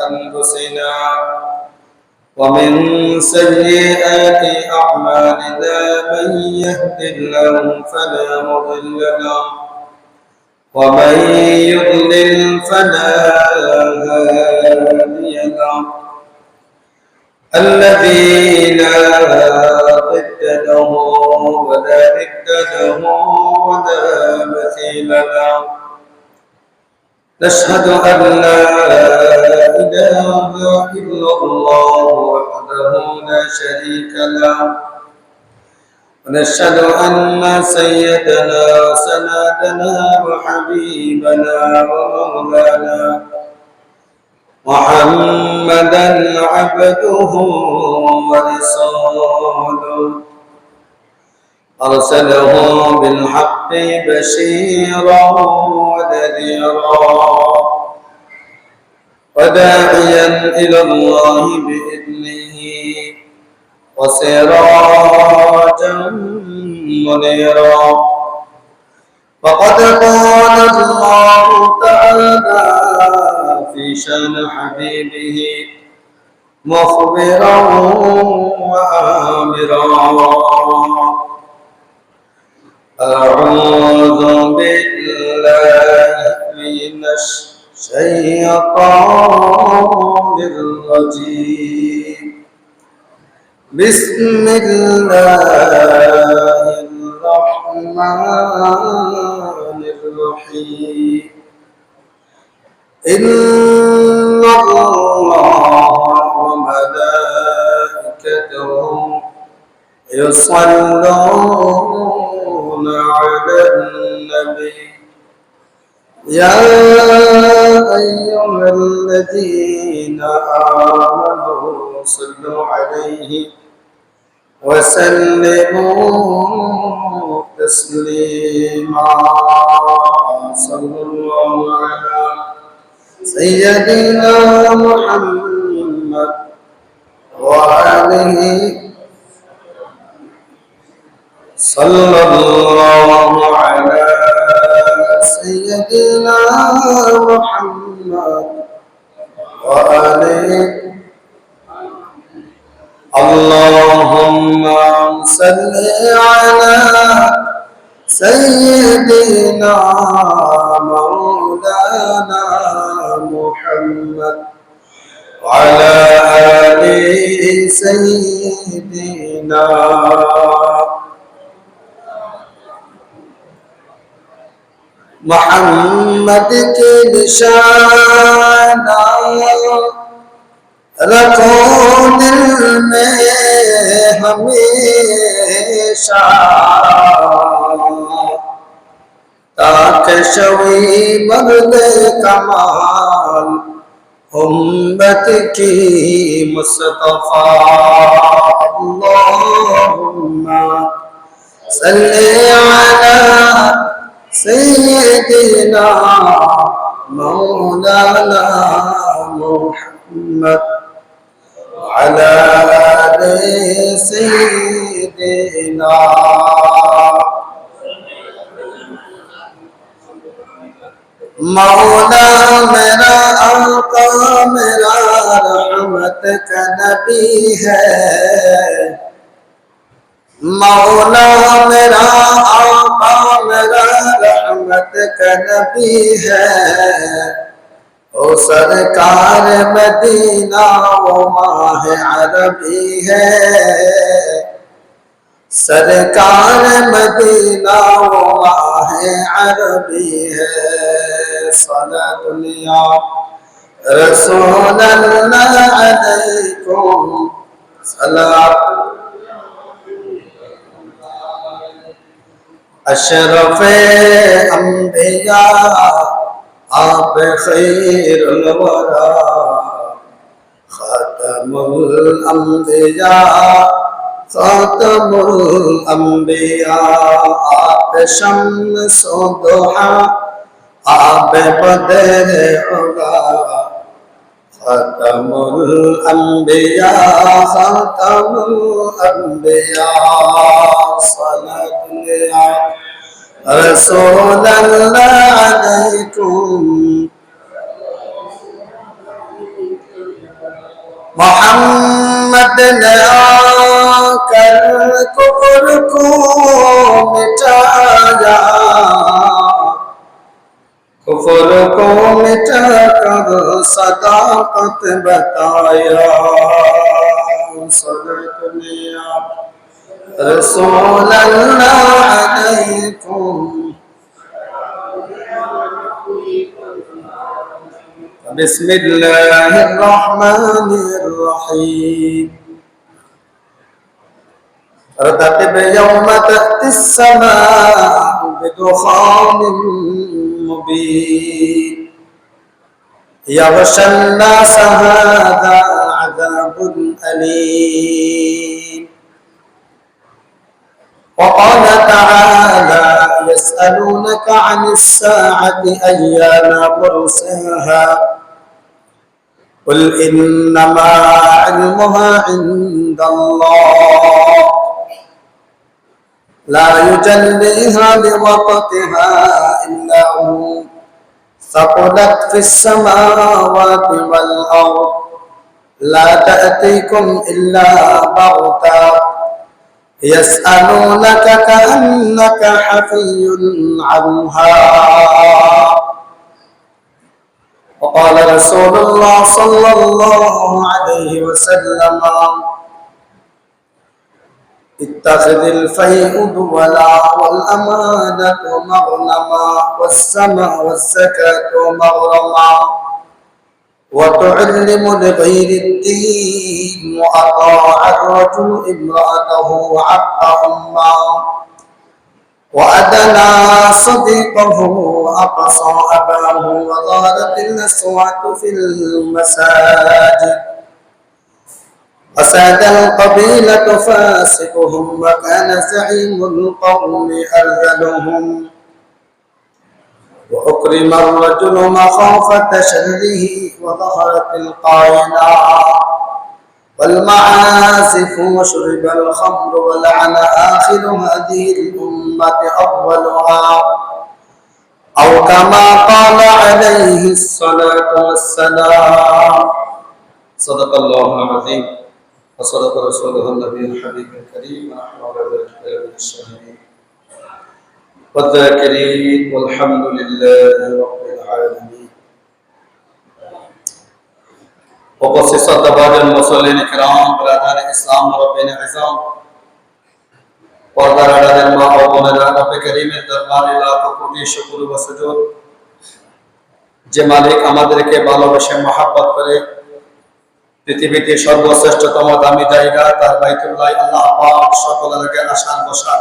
أنفسنا ومن سيئات أعمالنا من يهد الله فلا مضل له ومن يضلل فلا هادي له الذي لا ضد له ولا ند له ولا مثيل له نشهد أن لا إله إلا الله وحده لا شريك له ونشهد أن سيدنا وسندنا وحبيبنا ومولانا محمدا عبده ورسوله أرسله بالحق بشيرا ونذيرا وداعيا إلى الله بإذنه وسراجا منيرا فقد قال الله تعالى في شأن حبيبه مخبرا وآمرا أعوذ بالله من الشيطان الرجيم بسم الله الرحمن الرحيم إن الله وملائكته يصلون على النبي يا أيها الذين آمنوا صلوا عليه وسلموا تسليما صلى الله على سيدنا محمد وآله صلى الله على سيدنا محمد وآله اللهم صل على سيدنا مولانا محمد وعلى آل سيدنا محمد के निशाना रखो दिल में हमेशा ताकि शवी मर्द कमाल उम्मत की मुस्तफा अल्लाहुम्मा सल्ली अला सय्यिदना मौलाना मुहम्मद वअला आलि सय्यिदना मौला मेरा आका मेरा रहमत का नबी है मौला मेरा आका मेरा रहमत का नबी है ओ सरकार मदीना वो माह अरबी है सरकार मदीना वो माह अरबी है सला दुनिया रसूल अल्लाह अलैकुम सलात अशरफ अंबिया आप खैरुल वरा खातमुल अंबिया खातमुल अंबिया आप शम्सो दुहा आप बदर उला खातमुल अंबिया सल्लल्लाहु रसूल अल्लाह अलैकुम मोहम्मद ने आकर कुफ्र को मिटाया, कुफ्र को मिटाकर सदाकत बताया। सल्लल्लाहु रसूल अल्लाह अलैकुम। बिस्मिल्लाहिर्रहमानिर्रहीम। रतब यौम तअति अस्समाउ बिदुखानिन मुबीन यग़शा अन्नास हाज़ा अज़ाबुन अलीम। وقال تعالى يسألونك عن الساعة أيان مرساها قل إنما علمها عند الله لا يجليها لوقتها إلا هو ثقلت في السماوات والأرض لا تأتيكم إلا بغتة يسألونك كأنك حفي عنها وقال رسول الله صلى الله عليه وسلم اتخذ الفيء دولا والأمانة مغنما والسمع والزكاة مغرما وتعلم لغير الدين وأطاع الرجل امرأته وعق أمه وأدنى صديقه وأقصى أباه وظهرت الأصوات في المساجد وساد القبيلة فاسقهم وكان زعيم القوم أرذلهم وأكرم الرجل مخافة شره وظهرت القائنات والمعازف وشرب الخمر ولعن آخر هذه الأمة أولها أو كما قال عليه الصلاة والسلام صدق الله العظيم وصدق رسوله النبي الحبيب الكريم ونحن على ذلك من الشاهدين والذاكرين والحمد لله رب العالمين। উপস্থিত শ্রদ্ধাভাজন মুসল্লিন কিরাম, ব্রাদার ইসলাম, রব্বিন আযম, পর্দার আড়ালের মা ও বোনেরা, রব্বে কারীমের দরবারে লাখো কোটি শুকর ও সুজুদ। যে মালিক আমাদেরকে ভালোবেসে মহব্বত করে পৃথিবীতে সর্বশ্রেষ্ঠতম দামি জায়গা তার বাইতুল্লাহ আল্লাহ পাক সকলের আগে আসার বসার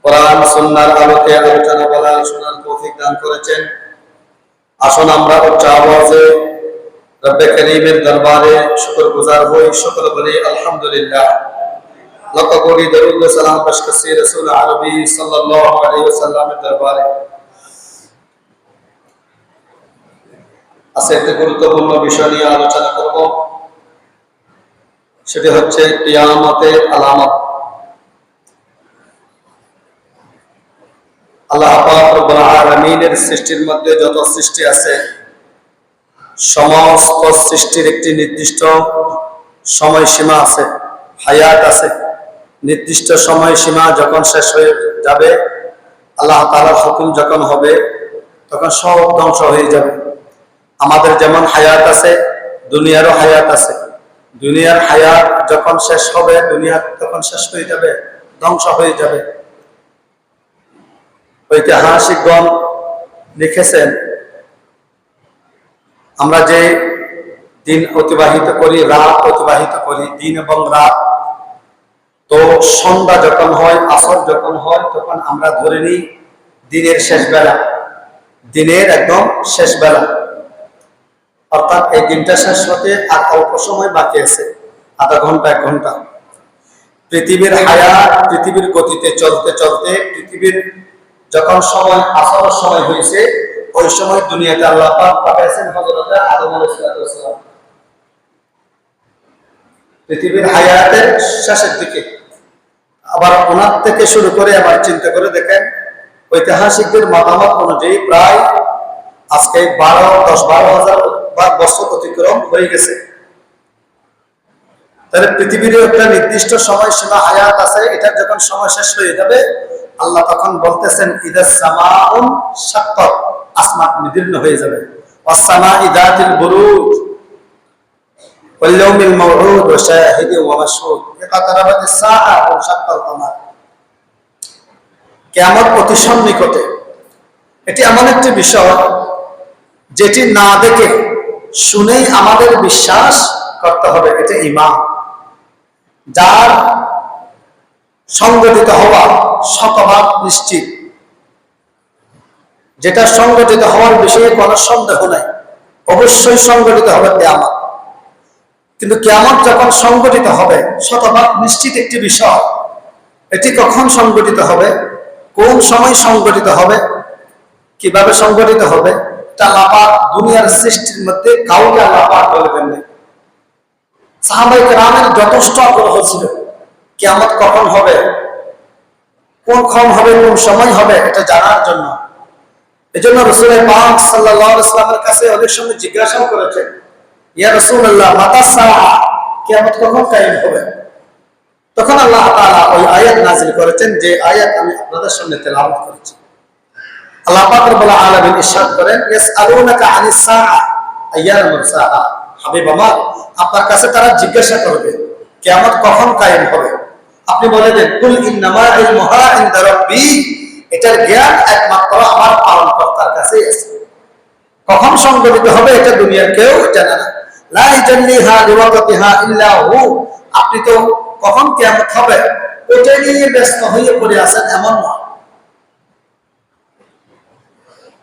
কোরআন সুন্নাহর আলোকে আলোচনা বলার শোনার তৌফিক দান করেছেন। আসুন আমরা উচ্চ আওয়াজে রব্বে কারীমের দরবারে শুকরগুজার হই, সকলে বলি আলহামদুলিল্লাহ। লক্ষ কোটি দরুদ ও সালাম পেশ করছি রাসূল আরবি সাল্লাল্লাহু আলাইহি ওয়াসাল্লামের দরবারে। আজকে একটি গুরুত্বপূর্ণ বিষয় নিয়ে আলোচনা করব, সেটি হচ্ছে কিয়ামতের আলামত। আল্লাহ পাক রব্বুল আলামিনের সৃষ্টির মধ্যে যত সৃষ্টি আছে সমস্ত সৃষ্টির একটি নির্দিষ্ট সময়সীমা আছে, হায়াত আছে। নির্দিষ্ট সময়সীমা যখন শেষ হয়ে যাবে, আল্লাহ তাআলার হুকুম যখন হবে, তখন সব ধ্বংস হয়ে যাবে। আমাদের যেমন হায়াত আছে, দুনিয়ারও হায়াত আছে। দুনিয়ার হায়াত যখন শেষ হবে, দুনিয়া তখন শেষ হয়ে যাবে, ধ্বংস হয়ে যাবে। ঐতিহাসিকগণ লিখেছেন, আমরা যে দিন অতিবাহিত করি, রাত অতিবাহিত করি, দিন এবং রাত, তো সন্ধ্যা যখন হয়, আসর যখন হয়, তখন আমরা ধরে নিই দিনের শেষ বেলা, দিনের একদম শেষ বেলা। অর্থাৎ এই দিনটা শেষ হতে আর অল্প সময় বাকি আছে, আধা ঘন্টা, 1 ঘন্টা। পৃথিবীর হায়াত পৃথিবীর গতিতে চলতে চলতে পৃথিবীর যখন সময় আসরের সময় হয়েছে, ওই সময় দুনিয়াতে আল্লাহ পাক পাঠাইছেন হযরত আদম আলাইহিস সালাম। পৃথিবীর হায়াতের শেষের দিকে আবার ওনার থেকে শুরু করে আবার চিন্তা করে দেখেন, ঐতিহাসিকদের মতামত অনুযায়ী প্রায় আজকে 10-12 হাজার বছর অতিক্রম হয়ে গেছে। তাহলে পৃথিবীর একটা নির্দিষ্ট সময়সীমা হায়াত আছে, এটা যখন সময় শেষ হয়ে যাবে আল্লাহ তখন বলতেছেন ইদাস সামাউন শাক্কাত, আসমান বিদীর্ণ হয়ে যাবে, ওয়াস সামাই যাতিল বুরুজ ওয়াল ইয়াউমিল মাউউদ ওয়া শাহিদিন ওয়া মাশহুদ ইকাতারাবাতিস সাআ ওয়া শাক্কাল কমার। কিয়ামত অতি সন্নিকটে। এটি এমন একটি বিষয় যেটি না দেখে শুনেই আমাদের বিশ্বাস করতে হবে, এটা ঈমান। যার সংগঠিত হওয়া শতভাগ নিশ্চিত, যেটা সংগঠিত হওয়ার বিষয়ে কোনো সন্দেহ নাই, অবশ্যই সংগঠিত হবে কিয়ামত। কিন্তু কিয়ামত যখন সংগঠিত হবে শতভাগ নিশ্চিত একটি বিষয়, এটি কখন সংগঠিত হবে, কোন সময় সংগঠিত হবে, কিভাবে সংগঠিত হবে, এটা আল্লাহ পাক দুনিয়ার সৃষ্টির মধ্যে কাউকে আল্লাহ পাক বলবেন না। সাহাবায়ে কেরামের যথেষ্ট আগ্রহ ছিল কিয়ামত কখন হবে, কোন হবে, কোন সময় হবে এটা জানার জন্য। এজন্য রাসূল পাক সাল্লাল্লাহু আলাইহি ওয়াসাল্লামের কাছে অনেক সময় জিজ্ঞাসা করেছেন, ইয়া রাসূলুল্লাহ মাতা সাআ, কিয়ামত কখন কায়েম হবে? তখন আল্লাহ তাআলা ওই আয়াত নাযিল করেছেন যে আয়াত আমি আপনাদের সামনে তেলাওয়াত করেছি। আল্লাহ পাক রব্বুল আলামিন ইরশাদ করেন, ইয়াসআলুনাকা আনিস সাআ আইয়ানা মুরসাহা, হাবিব আমার আপনার কাছে তারা জিজ্ঞাসা করবে কিয়ামত কখন কায়েম হবে। আপনি বলে দেন কুল ইন্নামা ইলমুহা ইনদা রাব্বি, এটার জ্ঞান একমাত্র আমার পালনকর্তার কাছেই আছে। কখন সংগঠিত হবে এটা দুনিয়ার কেউ জানে না। লা ইয়াজাল্লিহা লিওয়াক্তিহা ইল্লা হু, আপনি তো কখন কিয়ামত হবে ওটা নিয়ে ব্যস্ত হয়ে পড়ে আছেন এমন না।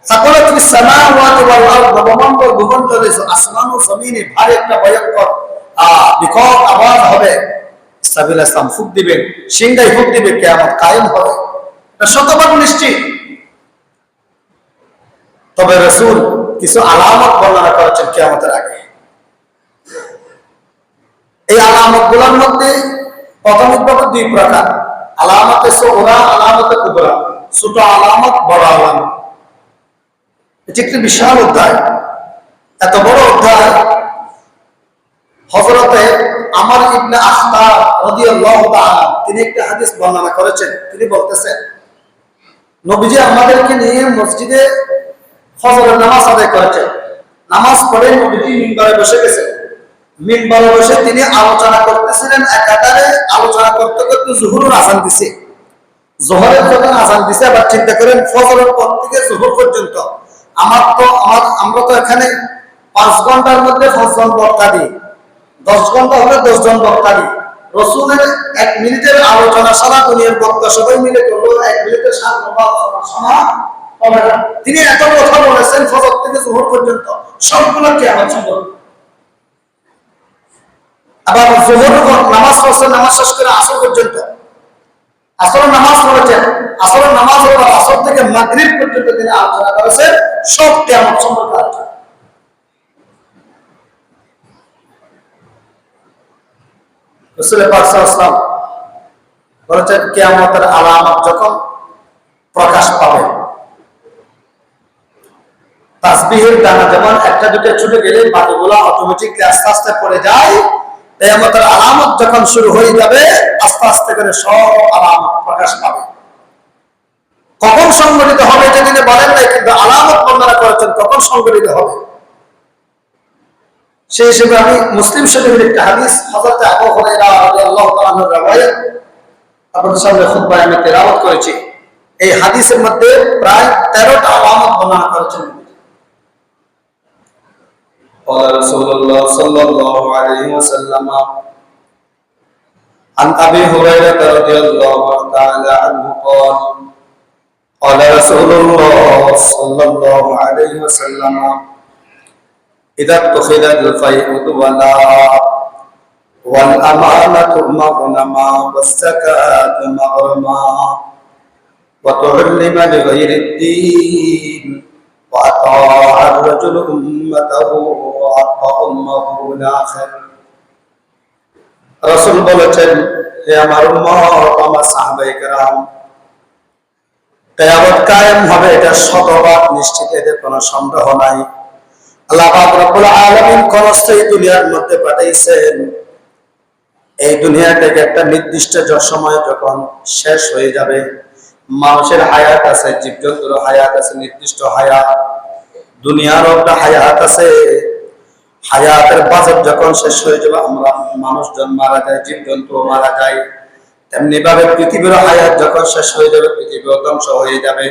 সাকালাতুস সামাওয়াতি ওয়াল আরদ, নবমণ্ডল ভূমণ্ডলে আসমান ও জমিনে ভারী একটা ভয়ঙ্কর বিকট আওয়াজ হবে। ইসরাফিল ইসলাম ফুঁক দিবেন, সিংহায় ফুঁক দিবে, কিয়ামত কায়েম হবে, এটা শতভাগ নিশ্চিত। তবে রাসূল কিছু আলামত বর্ণনা করেছেন কিয়ামতের আগে। এই আলামতগুলোর মধ্যে প্রাথমিকভাবে দুই প্রকার, আলামতে সুগরা, আলামতে কুবরা। ছোট আলামত, বড় আলামত। এটি একটি বিশাল অধ্যায়। এত বড় অধ্যায় হযরতে আমর ইবনে আখতাব রাদিয়াল্লাহু তাআলা তিনি একটা হাদিস বর্ণনা করেছেন। তিনি বলতেছেন, নবীজি আমাদেরকে নিয়ে মসজিদে ফজরের নামাজ আদায় করেছেন। নামাজ পড়ে নবীজি মিম্বারে বসে গেছেন। মিম্বারে বসে তিনি আলোচনা করতেছিলেন। একাধারে আলোচনা করতে করতে জোহরের আযান দিছে। জোহরের যখন আযান দিছে, আবার চিন্তা করেন ফজরের পর থেকে জোহর পর্যন্ত আমরা তো এখানে 5 ঘন্টার মধ্যে 5 জন বক্তা দিই, 10 ঘন্টা হলে 10 জন বক্তা দিই। রাসূলের 1 মিনিটের আলোচনা সারা দুনিয়ার বক্তা সবাই মিলে করলো 1 মিনিটের আলোচনা হবে না। তিনি এত কথা বলেছেন ফজর থেকে জোহর পর্যন্ত, সবগুলো কিয়ামত সম্পর্কে। আবার জোহর নামাজ পড়ছেন, নামাজ শেষ করে আসর পর্যন্ত, আসর নামাজ পড়েছেন, আসর নামাজ পর আসর থেকে মাগরিব পর্যন্ত তিনি আলোচনা করেছেন সব কিয়ামত সম্পর্কে আলোচনা। রাসূল পাক সাল্লাল্লাহু আলাইহি ওয়াসাল্লাম বলেছেন কিয়ামতের আলামত যখন প্রকাশ পাবে, তাসবিহের দানা যেমন একটা দুটো ছুটে গেলে বাকিগুলো অটোমেটিকলি আস্তে আস্তে পড়ে যায়, কিয়ামতের আলামত যখন শুরু হয়ে যাবে আস্তে আস্তে করে সব আলামত প্রকাশ পাবে। কখন সংগঠিত হবে এটা তিনি বলেন নাই, কিন্তু আলামত বর্ণনা করেছেন কখন সংগঠিত হবে। সেই হিসেবে আমি মুসলিম শরীফের একটা হাদিস হযরত আবু হুরায়রা রাদিয়াল্লাহু তাআলা আনহু রাওয়ায়াত আপনাদের সামনে খুতবায় আমি তেলাওয়াত করেছি। এই হাদিসের মধ্যে প্রায় 13টা আলামত বর্ণনা করেছেন। قال رسول الله صلى الله عليه وسلم عن أبي هريرة رضي الله تعالى عنه قال قال رسول الله صلى الله عليه وسلم إذا اتخذت الفيء ولا والأمانة مغنما والزكاة مغرما وتعلم لغير الدين وأطاع الرجل أمته وأطاع أمه الآخر। রাসূল বলেছেন, হে আমার উম্মত, আমার সাহাবায়ে কেরাম, কিয়ামত কায়েম হবে এটা শতভাগ নিশ্চিত, এতে কোনো সন্দেহ নাই। আল্লাহ পাক রব্বুল আলামিন ক্ষণস্থায়ী দুনিয়ার মধ্যে পাঠাইছেন। এই দুনিয়া থেকে একটা নির্দিষ্ট সময় যখন শেষ হয়ে যাবে, মানুষের হায়াত আছে, জীবজন্তুর হায়াত আছে, নির্দিষ্ট হায়াত, দুনিয়ারও একটা হায়াত আছে। হায়াতের বাজেট যখন শেষ হয়ে যাবে, আমরা মানুষজন মারা যায়, জীবজন্তু মারা যায়, তেমনি ভাবে পৃথিবীর হায়াত যখন শেষ হয়ে যাবে, পৃথিবীও ধ্বংস হয়ে যাবে।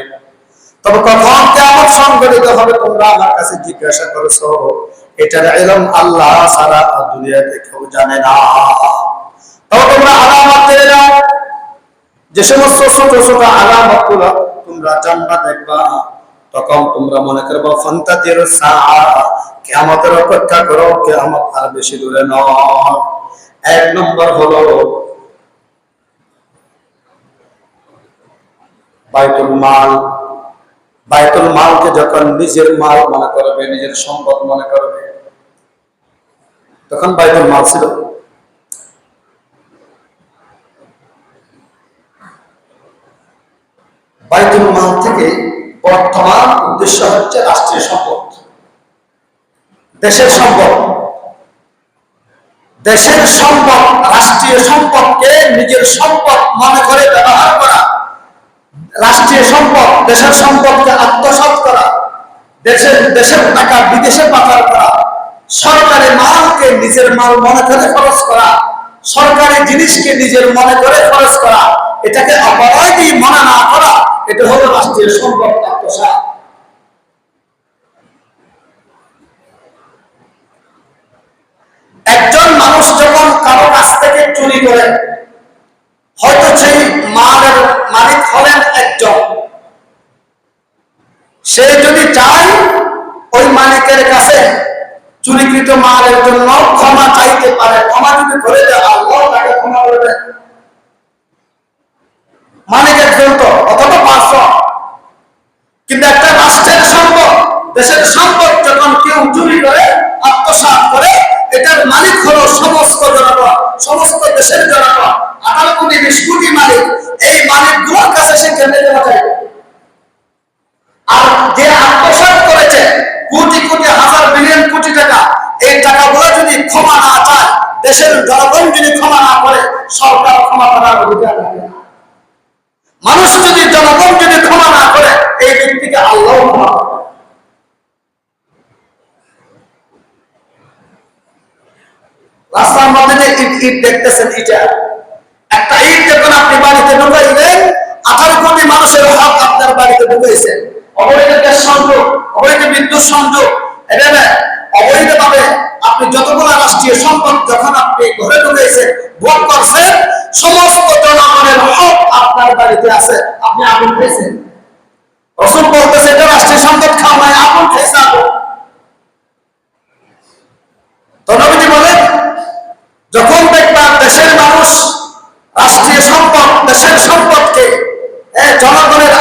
তবে কখন কিয়ামত সংঘটিত হবে তোমরা আমার কাছে জিজ্ঞাসা করেছো, এটার ইলম আল্লাহ ছাড়া দুনিয়াতে কেউ জানে না। তবে তোমরা আলামত জেনে নাও, যে সমস্ত ছোট ছোট আলামত গুলো তোমরা জানবা, দেখবা, তখন তোমরা মনে করবা ফান্তাজির সাআ, কিয়ামতের অপেক্ষা করো, কিয়ামত আর বেশি দূরে নয়। এক নম্বর হলো বাইতুল মাল। বাইতুল মালকে যখন নিজের মাল মনে করবে, নিজের সম্পদ মনে করবে, তখন বাইতুল মাল ছিল। বাইতুল মাল থেকে বর্তমান উদ্দেশ্য হচ্ছে রাষ্ট্রীয় সম্পদ, দেশের সম্পদ। দেশের সম্পদ, রাষ্ট্রীয় সম্পদকে নিজের সম্পদ মনে করে ব্যবহার করা, রাষ্ট্রীয় সম্পদ, দেশের সম্পদকে আত্মসাৎ করা, দেশের টাকা বিদেশে পাচার করা, সরকারি মালকে নিজের মাল মনে করে খরচ করা, সরকারি জিনিসকে নিজের মনে করে খরচ করা, এটাকে অপরাধী মনে না করা, এটা হলো রাষ্ট্রীয় সম্পদ আত্মসাৎ। একজন মানুষ যখন কারো কাছ থেকে চুরি করে, হয়তো সেই মালের মালিক হলেন একজন, সে যদি চায় ওই মালিকের কাছে চুরিকৃত মালের জন্য ক্ষমা চাইতে পারে। ক্ষমা যদি করে দেয়, আল্লাহ তাকে ক্ষমা করবে। মালিক একজন তো, অথবা 500, কিন্তু একটা রাষ্ট্রের সম্পদ, দেশের সম্পদ যখন কেউ চুরি করে, আত্মসাৎ করে, এটার মালিক হলো সমস্ত জনগণ, সমস্ত দেশের জনগণ, 18-20 কোটি মালিক। এই মালিকগুলোর কাছে সে কেন্দ্রে দেওয়া যায়। আর যে আত্মসাৎ করেছে কোটি কোটি, হাজার বিলিয়ন কোটি টাকা, এই টাকাগুলো যদি ক্ষমা না চায়, দেশের জনগণ যদি ক্ষমা না করে, সরকার ক্ষমা করার অধিকার রাখে না। মানুষ যদি, জনগণ যদি ক্ষমা না করে, এই ব্যক্তিকে আল্লাহ ক্ষমা করে। রাস্তার মধ্যে যে ইট দেখতেছেন, ইটা একটা ইট যখন আপনি বাড়িতে ঢুকাইবেন, 18 কোটি মানুষের হক আপনার বাড়িতে ঢুকাইছেন। অবৈধ গ্যাস সংযোগ, অবৈধ বিদ্যুৎ সংযোগ, এটা অবৈধভাবে আপনি যতগুলো রাষ্ট্রীয় সম্পদ যখন আপনি ঘরে ঢুকাইছেন, ভোগ করছেন, সমস্ত জনগণের হক আপনার বাড়িতে আছে। আপনি আগুন খেয়েছেন, রাসূল বলতেছে এটা রাষ্ট্রীয় সম্পদ খাওয়া নয়, আগুন খেয়েছে, আগুন। তো নবীজি বলেন, যখন দেখবা দেশের মানুষ রাষ্ট্রীয় সম্পদ, দেশের সম্পদকে, জনগণের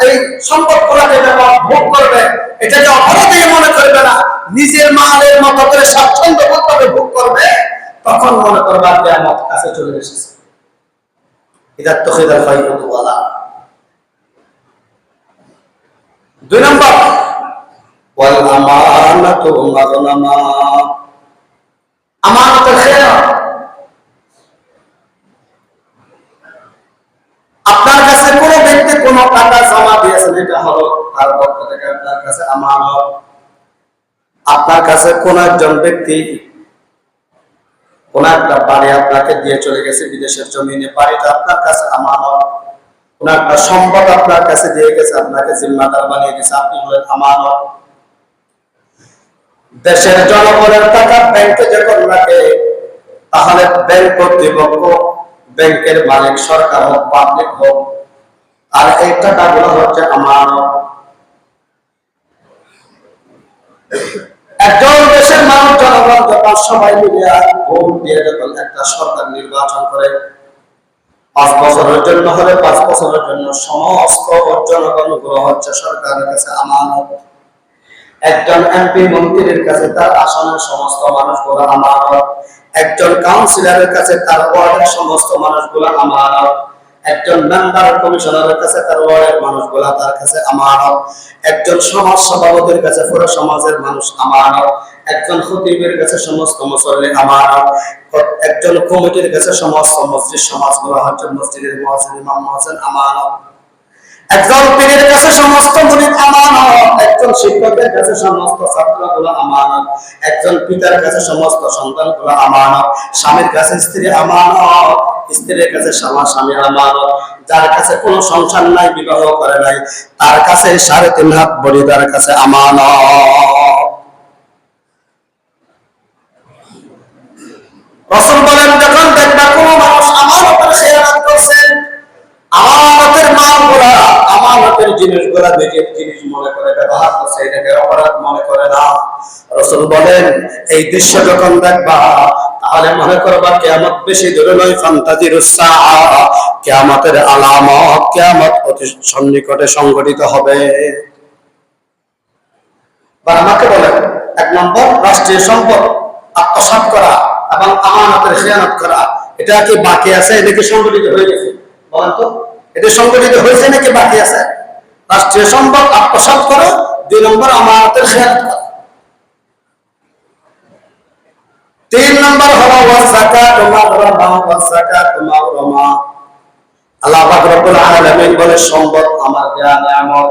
এই সম্পদগুলোকে যখন ভোগ করবে, এটাকে অপরাধী মনে করবে না, নিজের মালের মতো করে স্বাচ্ছন্দ্যভাবে ভোগ করবে, তখন মনে করবে কিয়ামত কাছে চলে এসেছে। ইদা তুখিদাল ফাইকুতু ওয়ালা। 2 নম্বর, ওয়াল আমানাতু মাগনামা। আমানতের খেয়ানত। আপনার কাছে কোনো ব্যক্তি কোনো টাকা জমা দিয়েছেন, এটা হলো তার পক্ষ থেকে আপনার কাছে আমানত। আপনার কাছে কোন একজন ব্যক্তি কোন একটা বাড়ি আপনাকে দিয়ে চলে গেছে, বিদেশের জমিনে, বাড়িটা আপনার কাছে আমানত। কোন একটা সম্পদ আপনার কাছে দিয়ে গেছে, আপনাকে জিম্মাদার বানিয়ে দিয়েছে, আপনি হলেন আমানত। দেশের জনগণের টাকা ব্যাংকে যখন রাখে, তাহলে ব্যাংক কর্তৃপক্ষ, ব্যাংকের মালিক সরকার হোক, পাবলিক হোক, আর এই টাকাগুলো হচ্ছে আমানত। একজন দেশের মানুষ, জনগণ যখন সবাই মিলে ভোট দিয়ে যখন একটা সরকার নির্বাচন করে, 5 বছরের জন্য হলে 5 বছরের জন্য সমস্ত জনগণগুলো হচ্ছে সরকারের কাছে আমানত। একজন এমপি মন্ত্রীর কাছে তার আসনের সমস্ত মানুষগুলো আমানত। একজন কাউন্সিলরের কাছে তার ওয়ার্ডের সমস্ত মানুষগুলো আমানত। একজন মেম্বার কমিশনারের কাছে তার ওয়ার্ডের মানুষগুলা তার কাছে আমানত, একজন সমাজ সভাপতির কাছে পুরো সমাজের মানুষ আমানত, একজন খতিবের কাছে সমস্ত মুসল্লি আমানত, একজন কমিটির কাছে সমস্ত মসজিদ সমাজগুলো হচ্ছে মসজিদের মুয়াজ্জিন ইমাম মুয়াজ্জিন আমানত, একজন পীরের কাছে সমস্ত মুরিদ আমানত, একজন শিক্ষকের কাছে সমস্ত ছাত্রগুলো আমানত, একজন পিতার কাছে সমস্ত সন্তানগুলো আমানত, স্বামীর কাছে স্ত্রী আমানত, স্ত্রীর কাছে স্বামী আমানত, যার কাছে কোনো সংসার নাই, বিবাহ করে নাই, তার কাছে 3.5 হাত বড়ি তার কাছে আমানত। রাসূল বলেন, যখন দেখবা কোনো মানুষ আমানতের খেয়ানত করছে, আমানতের মালগুলা, আমানতের জিনিসগুলা নিজের জিনিস মনে করে ব্যবহার করছে, এটাকে অপরাধ মনে করে না। রাসূল বলেন, এই দৃশ্য যখন দেখবা তাহলে মনে করবা কিয়ামত বেশি দূরে নয়, ফান্তাজিরুস সাআ, কিয়ামতের আলামত, কিয়ামত অতি সন্নিকটে সংঘটিত হবে। বা আমাকে বলেন, 1 নম্বর রাষ্ট্রীয় সম্পদ আত্মসাৎ করা এবং আমানতের খেয়ানত করা, এটা কি বাকি আছে নাকি সংঘটিত হয়ে গেছে? বলেন তো, এটা সংঘটিত হয়েছে নাকি বাকি আছে? রাষ্ট্রীয় সম্পদ আত্মসাৎ করা, 2 নম্বর আমানতের খেয়ানত করা। 3 নম্বর হলো ওয়াযাকাত মাগরামা, ওয়াযাকাত মাগরামা। আল্লাহ পাক রব্বুল আলামিন বলে, সম্পদ আমার দেয়া নিয়ামত,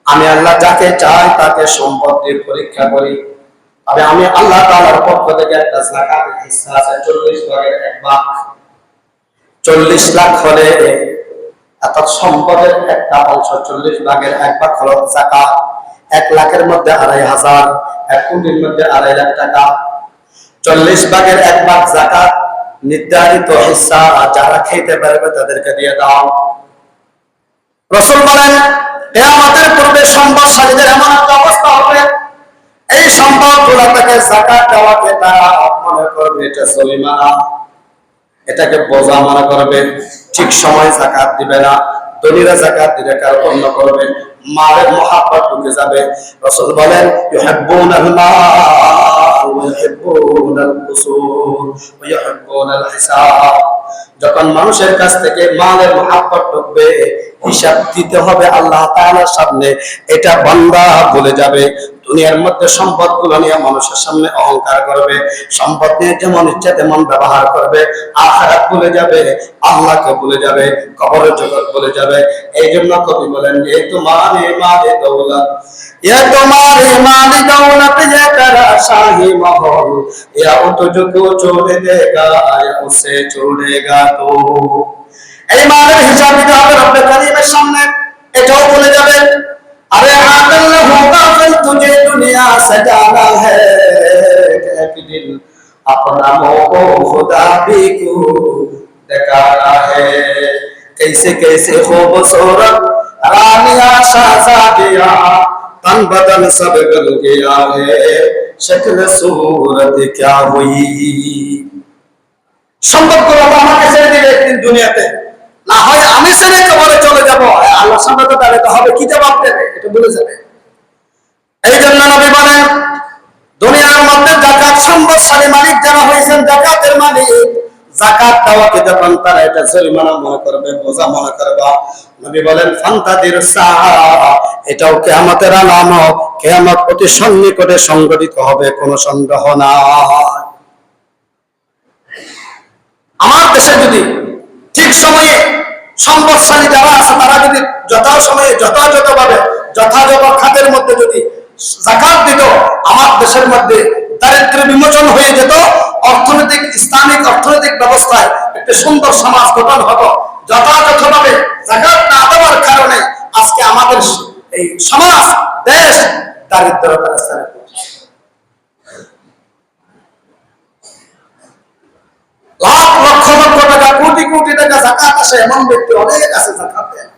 আমি আল্লাহ যাকে চাই তাকে সম্পদ দিয়ে পরীক্ষা করি। তবে আমি আল্লাহ তাআলার পক্ষ থেকে একটা যাকাতের হিস্সা আছে, 40 ভাগের 1 ভাগ। 40 লাখ হলে অর্থাৎ সম্পদের একটা অংশ, 40 ভাগের 1 ভাগ হলো যাকাত। 1 লাখের মধ্যে 2,500, 1 কোটির মধ্যে 2.5 লাখ টাকা। 40 ভাগের 1 ভাগ যাকাত, নির্ধারিত হিস্সা যারা খেতে পারবে তাদেরকে দিয়ে দাও। রাসূল বলেন, কিয়ামতের পূর্বে সম্পদশালীদের এমন একটা অবস্থা হবে, এই সম্পদগুলো থেকে যাকাত দেওয়াকে তারা মনে করবে এটা জরিমানা, এটাকে বোঝা মনে করবে, ঠিক সময় যাকাত দিবে না, ধনীরা যাকাত দিলে কার্পণ্য করবে, মালের মহাব্বত ঢুকে যাবে। রাসূল বলেন, ইউহিব্বুনাল মাল ওয়া ইউহিব্বুনাল কুসুর ওয়া ইউহিব্বুনাল হিসাব। যখন মানুষের কাছ থেকে মালের মহাব্বত ঢুকবে, হিসাব দিতে হবে আল্লাহ তাআলার সামনে, এটা বান্দা ভুলে যাবে। দুনিয়ার মধ্যে সম্পদগুলো নিয়ে মানুষের সামনে অহংকার করবে, সম্পদ নিয়ে যেমন ইচ্ছা তেমন ব্যবহার করবে, আখিরাত ভুলে যাবে, আল্লাহকে ভুলে যাবে, কবরের জগৎ ভুলে যাবে। এই জন্য কবি বলেন, এ তোমারে মালে দৌলত, এ তোমারে মালে দৌলত, এ তেরা শাহী মহল, এ তুঝকো ছোড় দেগা, এ উসে ছোড়েগা তো। এই মালের হিসাব দিতে হবে রব্বে কারীমের সামনে, এটাও ভুলে যাবে। अरे आकल होगा फिर तुझे दुनिया सजाना है, एक दिन अपना मोह खुदा भी को दिखाना है। कैसे कैसे खूबसूरत रानिया शहजादिया, तन बदन सब गल गया है, शक्ल सूरत क्या हुई। সম্পদ করে আমাকে ছেড়ে দিলে একদিন দুনিয়াতে, না হয় আমি ছেড়ে কবরে চলে যাব, আল্লাহর সামনে তো দাঁড়াতে হবে, কি জবাব দেবে এটা বলে যাবে। এই জন্য নবী বলেন, দুনিয়ার মধ্যে যাকাত সম্পদশালী মালিক যারা হয়েছেন, যাকাতের মালিক, যাকাত দেওয়াকে যখন তারা এটা জরিমানা মনে করবে, বোঝা মনে করবে, নবী বলেন, ফান্তাদিরুস সাআ, এটাও কিয়ামতের আলামত, কিয়ামত অতি সন্নিকটে সংঘটিত হবে, কোনো সন্দেহ নাই। আমার দেশে যদি ঠিক সময়ে সম্পদশালী যারা আছে তারা যদি যথাসময়ে যথাযথভাবে যথাযথ খাতের মধ্যে যদি যাকাত দিত, আমার দেশের মধ্যে দারিদ্র বিমোচন হয়ে যেত, অর্থনৈতিক ইসলামিক অর্থনৈতিক ব্যবস্থায় একটা সুন্দর সমাজ গঠন হতো। যথাযথভাবে যাকাত না দেওয়ার কারণে আজকে আমাদের এই সমাজ, দেশ দারিদ্রতার স্থানে পৌঁছেছে। লাখ লক্ষ লক্ষ টাকা, কোটি কোটি টাকা যাকাত আসে, এমন ব্যক্তি অনেক আছে যাকাত দেয়।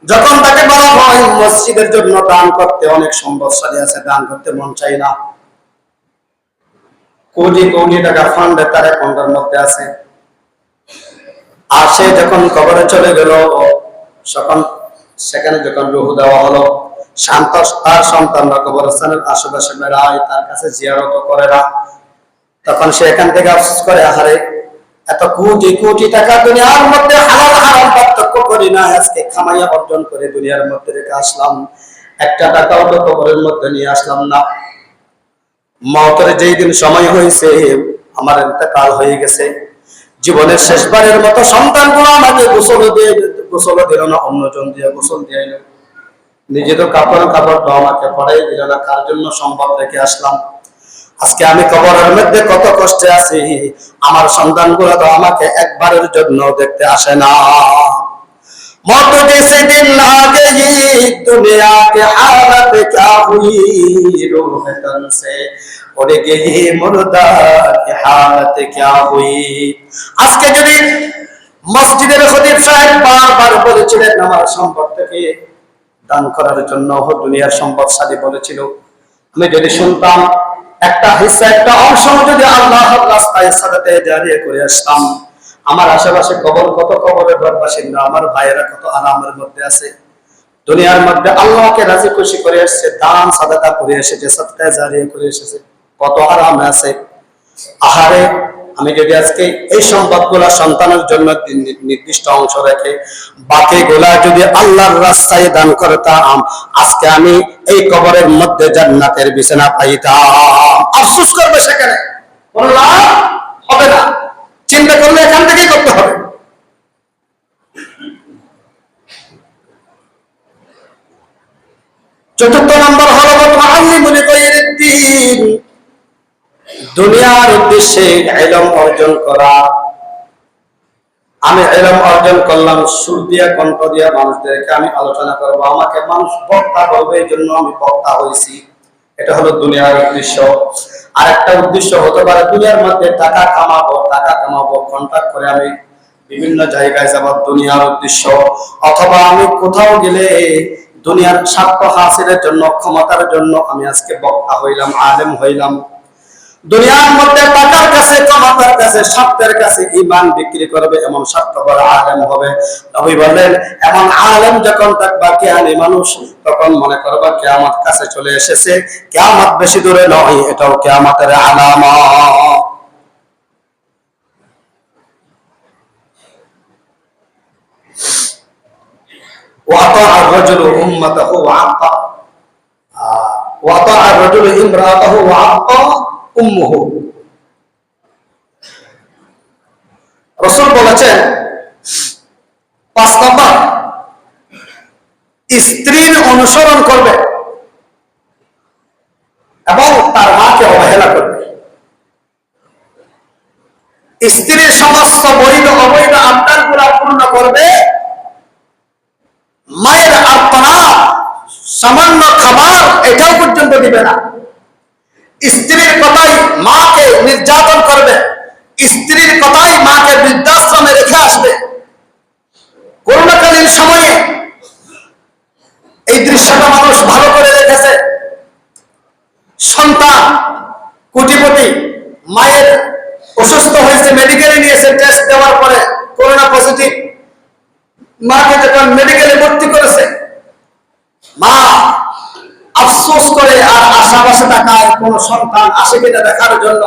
যখন তাকে বলা হয় মসজিদের জন্য দান করতে, অনেক সম্পদশালী আছে, দান করতে মন চাই না, কোটি কোটি টাকা ফান্ডে তার অ্যাকাউন্টের মধ্যে আছে, আর সে যখন কবরে চলে গেল, তখন সেখানে যখন রূহ দেওয়া হলো, তার সন্তানরা কবরস্থানের আশেপাশে বেড়ায়, তার কাছে জিয়ারত করে না, তখন সে এখান থেকে আফসোস করে, আহারে এত কোটি কোটি টাকা দুনিয়ার মধ্যে হালাল হারাম পার্থক্য করি না, আজকে খামাইয়া অর্জন করে দুনিয়ার মধ্যে রেখে আসলাম, একটা টাকাও তো কবরের মধ্যে নিয়ে আসলাম না। মওতের যেই দিন সময় হয়েছে, আমার ইন্তেকাল হয়ে গেছে, জীবনের শেষবারের মতো সন্তানগুলো আমাকে গোসল দিল না, অন্যজন দিয়ে গোসল দিয়ে এলো, নিজে তো কাপড় তো আমাকে পড়াই দিল না, কার জন্য সম্ভব রেখে আসলাম। আজকে আমি কবরের মধ্যে কত কষ্টে আছি, আমার সন্তানগুলো তো আমাকে একবারের জন্য দেখতে আসে না। मौत जैसे दिन आ गई दुनिया के हालत क्या हुई, रूह तन से उड़ गई मुर्दा की हालत क्या हुई। আজকে যদি মসজিদের খতিব সাহেব বারবার বলেছিলেন আমার সম্পদ থেকে দান করার জন্য, দুনিয়ার সম্পদশালী বলেছিল, আমি যদি শুনতাম একটা হিস্সা একটা অংশ যদি আল্লাহর রাস্তায় সাদাতে জারিয়া করে আসতাম, আমার আশেপাশে কত কবরের বাসিন্দা আমার ভাইয়েরা কত আরামের মধ্যে আছে, দুনিয়ার মধ্যে আল্লাহকে রাজি খুশি করে এসেছে, দান সাদাকা করে এসেছে, সাদকায়ে জারিয়া করে এসেছে, কত আরামে আছে। আহারে আমি যদি আজকে এই সম্পদগুলা সন্তানের জন্য নির্দিষ্ট অংশ রেখে বাকিগুলা যদি আল্লাহর রাস্তায় দান করতাম, আজকে আমি এই কবরের মধ্যে জান্নাতের বিছানা পাইতাম। আফসোস করবে সেখানে, কোনো লাভ হবে না। চিন্তা করলে এখান থেকেই করতে হবে। চতুর্থ নম্বর হলো দুনিয়ার উদ্দেশ্যে ইলম অর্জন করা। আমি ইলম অর্জন করলাম, সুর দিয়া কণ্ঠ দিয়া মানুষদেরকে আমি আলোচনা করবো, আমাকে মানুষ বক্তা বলবে, এই জন্য আমি বক্তা হয়েছি, এটা হলো দুনিয়ার উদ্দেশ্য। আর একটা উদ্দেশ্য হতে পারে দুনিয়ার মধ্যে টাকা কামাবো, কন্ট্রাক্ট করে আমি বিভিন্ন জায়গায় যাব, দুনিয়ার উদ্দেশ্য। অথবা আমি কোথাও গেলে দুনিয়ার স্বার্থ হাসিলের জন্য, ক্ষমতার জন্য আমি আজকে বক্তা হইলাম, আলেম হইলাম। দুনিয়ার মধ্যে টাকার কাছে, ক্ষমতার কাছে, স্বার্থের কাছে ঈমান বিক্রি করবে এমন স্বার্থপর আলেম হবে। নবী বললেন, এমন আলেম যখন থাকবা জ্ঞানী মানুষ, তখন মনে করবা কিয়ামত কাছে চলে এসেছে, কিয়ামত বেশি দূরে নয়, এটাও কিয়ামতের আলামত। وأطاع الرجل أمته وأطاع الرجل امرأته وعقى أمه। রাসূল বলেছেন, 5 নম্বর, স্ত্রীর অনুসরণ করবে এবং তার মাকে অবহেলা করবে। স্ত্রীর সমস্ত বৈধ অবৈধ আবদারগুলো পূর্ণ করবে, মায়ের আর্তনাদ, সামান্য খাবার এটাও পর্যন্ত দিবে না। স্ত্রীর কথাই মাকে নির্যাতন করবে, স্ত্রীর কথাই মাকে বৃদ্ধাশ্রমে রেখে আসবে। করোনাকালীন সময়ে এই দৃশ্যটা মানুষ ভালো করে রেখেছে। সন্তান কোটিপতি, মায়ের অসুস্থ হয়েছে, মেডিকেলে নিয়েছে, টেস্ট দেওয়ার পরে করোনা পজিটিভ, মাকে যখন মেডিকেলে ভর্তি করেছে, মা আফসোস করে আর আশাবাসে তাকায় কোন সন্তান আসে কিনা দেখার জন্য।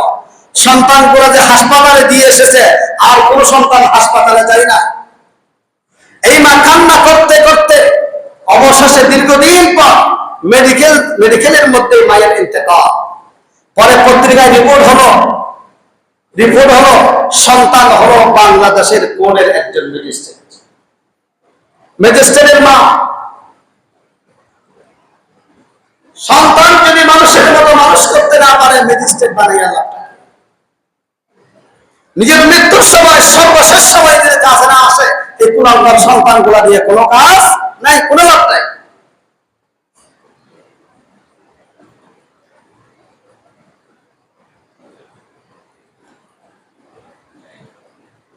সন্তানগুলো যে হাসপাতালে দিয়ে এসেছে, আর কোন সন্তান হাসপাতালে যায় না। এই মা কান্না করতে করতে অবশেষে দীর্ঘদিন পর মেডিকেলের মধ্যে মায়ের ইন্তেকাল। পরে পত্রিকায় রিপোর্ট হলো সন্তান হলো বাংলাদেশের কোর্টের একজন ম্যাজিস্ট্রেটের মা। সন্তান যদি মানুষের মতো মানুষ করতে না পারে, ম্যাজিস্ট্রেট বানিয়ে আল্লাহ নিজের মৃত্যুর সময়, সর্বশেষ সময় যে কাজে না আসে, এই কুলাঙ্গার সন্তানগুলা দিয়ে কোনো কাজ নাই, কোনো লাভ নাই।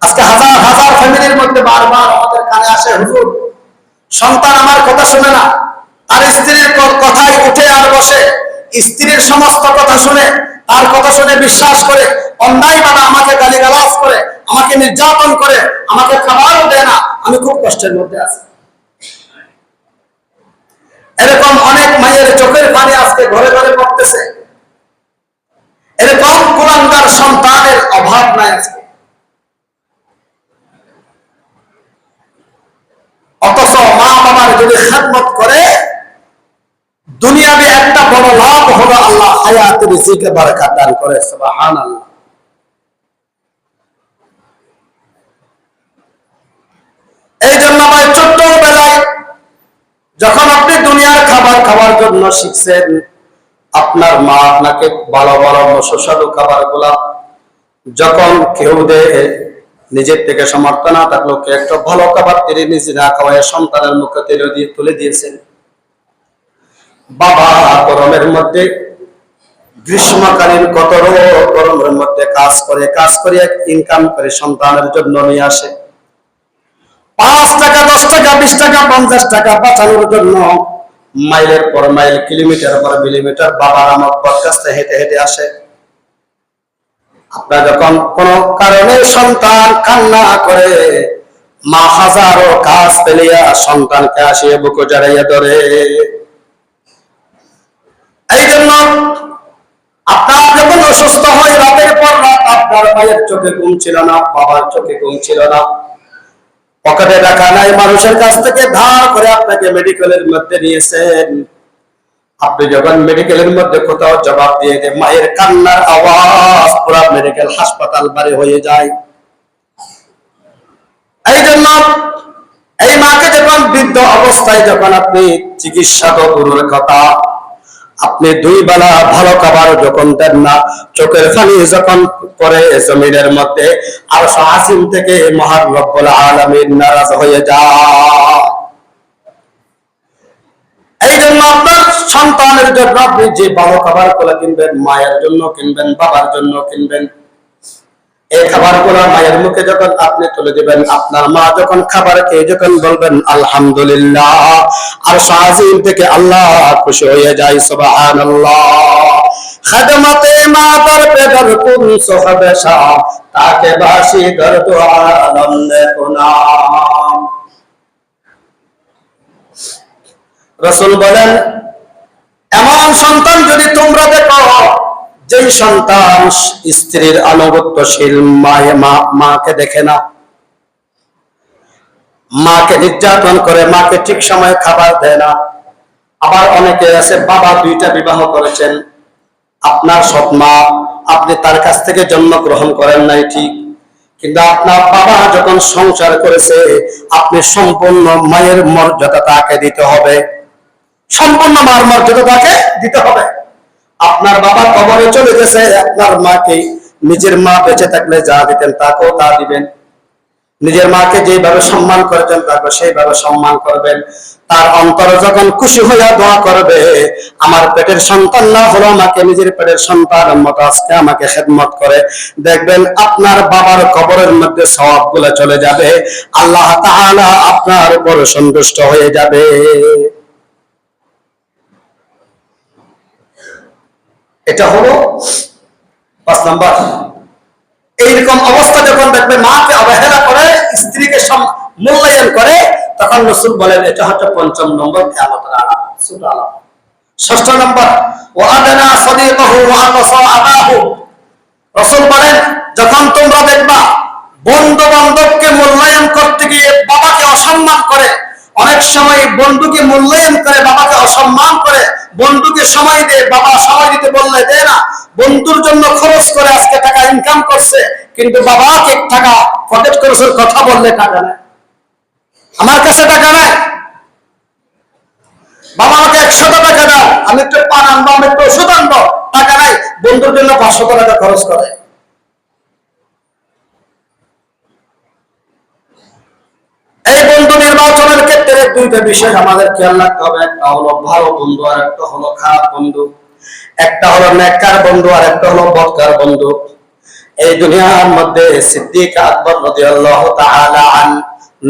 আজকে হাজার হাজার ফ্যামিলির মধ্যে বারবার আমাদের কানে আসে, হুজুর সন্তান আমার কথা শুনে না, তার স্ত্রীর কথাই উঠে আর বসে, স্ত্রীর সমস্ত কথা শুনে, তার কথা শুনে বিশ্বাস করে, অন্যায়ভাবে আমাকে গালিগালাজ করে, আমাকে নির্যাতন করে, আমাকে খাবারও দেয় না, আমি খুব কষ্টের মধ্যে আছি। এরকম অনেক মায়ের চোখের পানি আজকে ঘরে ঘরে পড়তেছে। এরকম কুলাঙ্গার সন্তান অভাব নাই আজকে। অথচ মা বাবার যদি খেদমত করে দুনিয়াতে একটা বড় লাভ হলো আল্লাহ হায়াতে রিজিকে বারাকাত দান করে। সুবহানাল্লাহ। এই জন্য ভাই ছোট্টবেলায় যখন আপনি দুনিয়ার খাবার খাওয়ার জন্য শিখছেন, আপনার মা আপনাকে ভালো ভালো সুস্বাদু খাবার গুলা যখন কেউ দেয়, নিজের থেকে সমর্থ না থাকলেও কেউ একটা ভালো খাবার তিনি নিজে না খাওয়ায় সন্তানের মুখে তুলে দিয়েছেন। বাবা গরমের মধ্যে, গ্রীষ্মকালীন কঠোর গরমের মধ্যে কাজ করে ইনকাম করে সন্তানের জন্য নিয়ে আসে। 5 টাকা 10 টাকা 20 টাকা 50 টাকা বাঁচানোর জন্য মাইলের পর মাইল, কিলোমিটার পর কিলোমিটার বাবার আমার পথে হেঁটে হেঁটে আসে। আপনার যখন কোন কারণে সন্তান কান্না করে, মা হাজারো কাজ ফেলিয়া সন্তানকে আসিয়ে বুকে জড়াইয়া ধরে। এই জন্য আপনার যখন অসুস্থ হয় রাতের পর রাত, আপনার মায়ের চোখে ঘুম ছিল না, বাবার চোখে ঘুম ছিল না, পকেটে টাকা নাই, মানুষের কাছ থেকে ধার করে আপনাকে মেডিকেলের মধ্যে নিয়েছেন। আপনি যখন মেডিকেলের মধ্যে কোথাও জবাব দিয়ে দেন, মায়ের কান্নার আওয়াজ পুরো মেডিকেল হাসপাতাল বাড়ি হয়ে যায়। এই জন্য এই মাকে যখন বৃদ্ধ অবস্থায় যখন আপনি চিকিৎসা তো দূরের কথা, আপনি 2 বেলা ভালো খাবার যখন দেন না, চোখের পানি যখন পড়ে জমিনের মধ্যে, আর আসিম থেকে মহান রব্বুল আলামিন নারাজ হয়ে যায়। এই জন্য আপনার সন্তানের জন্য আপনি যে ভালো খাবার গুলো কিনবেন, মায়ের জন্য কিনবেন, বাবার জন্য কিনবেন, এই খাবার গুলো মায়ের মুখে যখন আপনি তুলে দিবেন, আপনার মা যখন খাবার খেয়ে যখন বলবেন আলহামদুলিল্লাহ, আর শাহজিম থেকে আল্লাহ খুশি হয়ে যায়। সুবহানাল্লাহ। খাদমতে মা দর পে দর কুন সোহবে শাহ, তাকে বাসি দর দো আলম দেখো নাম। রাসূল বলেন, এমন সন্তান যদি তোমরা দেখো, যেই সন্তান স্ত্রীর আনুগত্যশীল, মাকে দেখে না, মাকে নির্যাতন করে, মাকে ঠিক সময়ে খাবার দেয় না। আবার অনেকে আছে বাবা 2টা বিবাহ করেছেন, আপনার সৎ মা, আপনি তার কাছ থেকে জন্মগ্রহণ করেন নাই ঠিক, কিন্তু আপনার বাবা যখন সংসার করেছে, আপনি সম্পূর্ণ মায়ের মর্যাদা তাকে দিতে হবে, সম্পূর্ণ মার মর্যাদা তাকে দিতে হবে। আপনার বাবা কবরে চলে গেছে, আপনার মাকে, নিজের মা বেঁচে থাকলে যা দিতেন তাকেও তা দিবেন। নিজের মাকে যেভাবে সম্মান করেছেন তাকে সেইভাবে সম্মান করবেন। তার অন্তর যখন খুশি হইয়া দোয়া করবে, আমার পেটের সন্তান না হলো আমাকে নিজের পেটের সন্তানের মতো আজকে আমাকে খেদমত করে, দেখবেন আপনার বাবার কবরের মধ্যে সওয়াবগুলো চলে যাবে, আল্লাহ তাআলা আপনার উপর সন্তুষ্ট হয়ে যাবে। এটা হলো 5 নাম্বার। এইরকম অবস্থা যখন দেখবে মাকে অবহেলা করে, স্ত্রীকে মূল্যায়ন করে, তখন রাসূল বলেন এটা হচ্ছে 5ম নম্বর কিয়ামতের আলামত। সুবহানাল্লাহ। 6ষ্ঠ নম্বর, ওয়াদানা সাদিকাহু ওয়া আতাসা আবাহু। রাসূল বলেন, যখন তোমরা দেখবা বন্ধু বান্ধবকে মূল্যায়ন করতে গিয়ে বাবাকে অসম্মান করে, অনেক সময় বন্ধুকে মূল্যায়ন করে বাবাকে অসম্মান করে, বন্ধুকে সময় দেয়, বাবা সময় দিতে বললে দেয় না, বন্ধুর জন্য খরচ করে আজকে টাকা ইনকাম করছে, কিন্তু বাবাকে টাকা পকেট খরচের কথা বললে টাকা নেই, আমার কাছে টাকা নাই, বাবা আমাকে 100 টাকা দাও, আমি একটু পান আনবো, আমি একটু ওষুধ আনবো, টাকা নাই, বন্ধুর জন্য 500 টাকা খরচ করে। এই বন্ধু নির্বাচনের ক্ষেত্রে 2টা বিষয় আমাদের খেয়াল রাখতে হবে, একটা হলো ভালো বন্ধু আর একটা হলো খারাপ বন্ধু, একটা হলো নেককার বন্ধু আর একটা হলো বদকার বন্ধু। এই দুনিয়ার মধ্যে সিদ্দিক আকবর রাদিয়াল্লাহু তাআলা আন,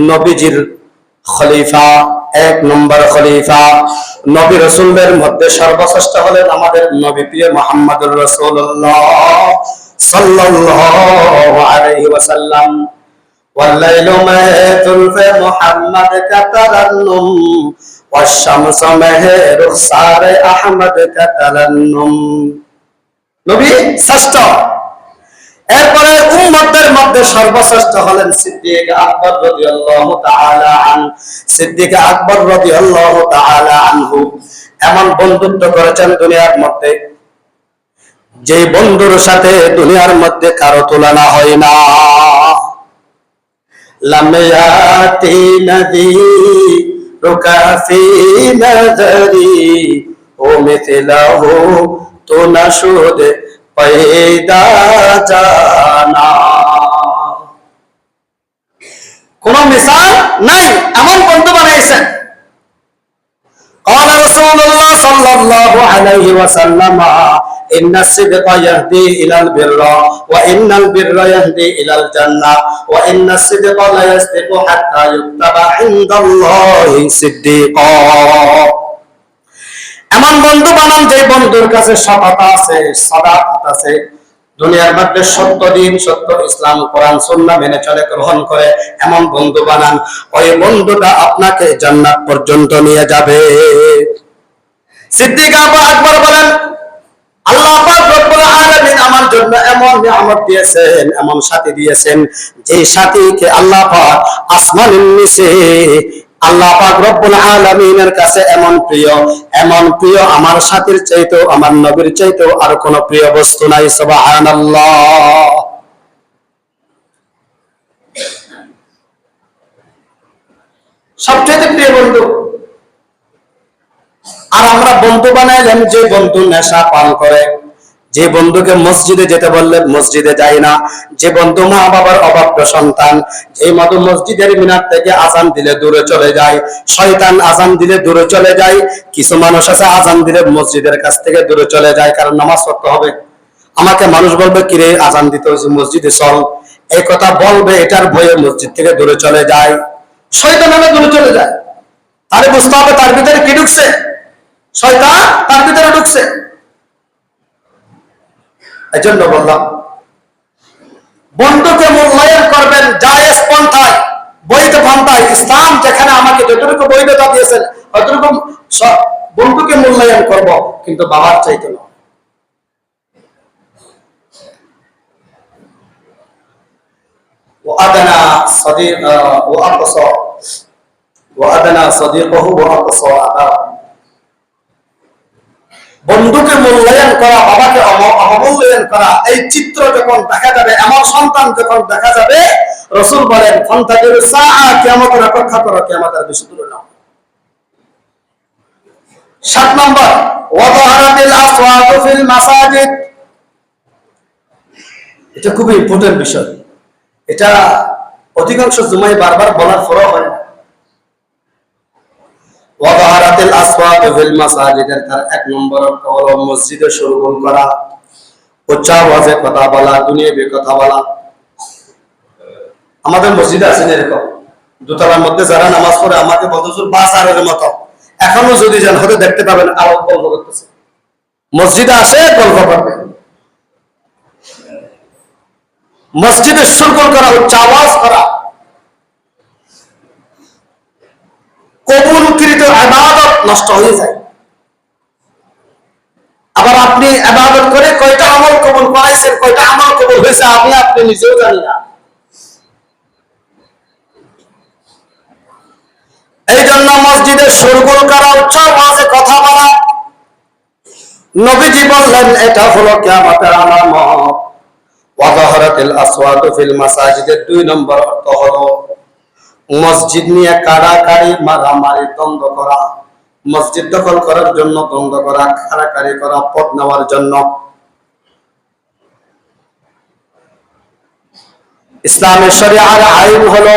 নবীজির খলিফা, 1 নম্বর খলিফা, নবী রাসূলদের মধ্যে সর্বশ্রেষ্ঠ হলেন আমাদের নবী প্রিয় মুহাম্মদুর রাসূলুল্লাহ সাল্লাল্লাহু আলাইহি ওয়াসাল্লাম। والليل ما تلف محمد كترنم والشمس مهر رخسار احمد كترنم। নবী শ্রেষ্ঠ, এরপরে উম্মতের মধ্যে সর্বশ্রেষ্ঠ হলেন সিদ্দিক আকবর রাদিয়াল্লাহু তাআলা সিদ্দিক আকবর রাদিয়াল্লাহু তাআলা আনহু। এমন বন্ধুত্ব করেছেন দুনিয়ার মধ্যে, যে বন্ধুর সাথে দুনিয়ার মধ্যে কারো তুলনা হয় না। লাম ইয়াতি নাযীরুকা ফি নাযরি ও মিথলাহু তুনাশুদ পয়দা জানা। কোন মিসাল নাই, এমন বন্ধু বানাইছেন। قال رسول الله صلى الله عليه وسلم إن الصدق يهدي إلى البر وإن البر يهدي إلى الجنة وإن الصدق لا يصدق حتى يكتب عند الله صديقا। এমন বন্ধু বানান যে বন্ধুর কাছে সততা আছে, সাদাত আছে, দুনিয়ার মধ্যে সত্য দিন, সত্য ইসলাম, কোরআন সুন্নাহ মেনে চলে, গ্রহণ করে, এমন বন্ধু বানান। ওই বন্ধুটা আপনাকে জান্নাত পর্যন্ত নিয়ে যাবে। সিদ্দিক আকবর বলেন, আল্লাহ পাক রব্বুল আলামিন আমার জন্য এমন নিয়ামত দিয়েছেন, এমন সাথী দিয়েছেন, যে সাথীকে আল্লাহ পাক আসমানের নিচে, আল্লাহ পাক রব্বুল আলামিনের কাছে এমন প্রিয় আমার সাথীর চাইতেও, আমার নবীর চাইতেও আর কোন প্রিয় বস্তু নাই। সুবহানাল্লাহ। সবচেয়ে প্রিয় বন্ধু। আর আমরা বন্ধু বানাইলাম যে বন্ধু নেশা পান করে, যে বন্ধুকে মসজিদে যেতে বললে মসজিদে যায় না, যে বন্ধু মা বাবার অবাধ্য সন্তান, যে মধু মসজিদের মিনার থেকে আজান দিলে দূরে চলে যায়, শয়তান আজান দিলে দূরে চলে যায়। কিছু মানুষ আছে আজান দিলে মসজিদের কাছ থেকে দূরে চলে যায়, কারণ নামাজ পড়তে হবে। আমাকে মানুষ বলবে কিরে আজান দিতে হয়েছে মসজিদে চল, এই কথা বলবে, এটার ভয়ে মসজিদ থেকে দূরে চলে যায়, শয়তান হলে দূরে চলে যায়। তাহলে বুঝতে হবে তার ভিতরে কি ঢুকছে, শয়তান তার ভিতরে ঢুকছে। এজন্য বললাম বন্ধুকে মূল্যায়ন করবেন জায়েজ পন্থায়, বৈধ পন্থায়। ইসলাম যেখানে আমাকে যতটুকু বৈধতা দিয়েছেন ততটুকু বন্ধুকে মূল্যায়ন করব, কিন্তু বাবার চাইতে না। وأدنى صديق وأقصى وأدنى صديقه وأقصى أباه। বন্ধুকে মূল্যায়ন করা, বাবাকে অবমূল্যায়ন করা, এই চিত্র যখন দেখা যাবে, এমন সন্তান যখন দেখা যাবে, রাসূল বলেন ফান্তাজিরু সাআ, কিয়ামতের অপেক্ষা করো, কিয়ামতের বেশি দূরে না। 7 নম্বর ওয়াযাহারাতিল আসওয়াতু ফিল মাসাজিদ। এটা খুব ইম্পর্টেন্ট বিষয়, এটা অধিকাংশ জুমায় বারবার বলার পরও হয় না। ওয়াযাহারাতিল আসওয়াতু ফিল মাসাজিদের তার 1 নম্বর অর্থ হলো মসজিদে শোরগোল করা, উচ্চ আওয়াজে কথা বলা, দুনিয়াবি কথা বলা। আমাদের মসজিদে আছেন এরকম, দোতলার মধ্যে যারা নামাজ পড়ে আমাকে বদজুর বাজারের মতো, এখনো যদি যান হতে দেখতে পাবেন আরো গল্প করতেছে। মসজিদে আসে গল্প করবে, মসজিদে শোরগোল করা, উচ্চ আওয়াজ করা, কবুলকৃত ইবাদত নষ্ট হয়ে যায়। আবার আপনি ইবাদত করে কয়টা আমল কবুল করাইছেন, কয়টা আমল কবুল হয়েছে আপনি নিজেও জানি না। এই জন্য মসজিদে শোরগোল করা, উচ্চ আওয়াজে কথা বলা, নবীজি বললেন এটা হলো কিয়ামতের আলামত। ওয়াযাহারাতিল আসওয়াতু ফিল মাসাজিদের 2 নম্বর অর্থ হলো মসজিদ নিয়ে কাড়াকাড়ি, মারামারি, দ্বন্দ্ব করা, মসজিদ দখল করার জন্য দ্বন্দ্ব করা, কাড়াকাড়ি করা, পদ নেওয়ার জন্য। ইসলামের শরিয়ার আইন হলো,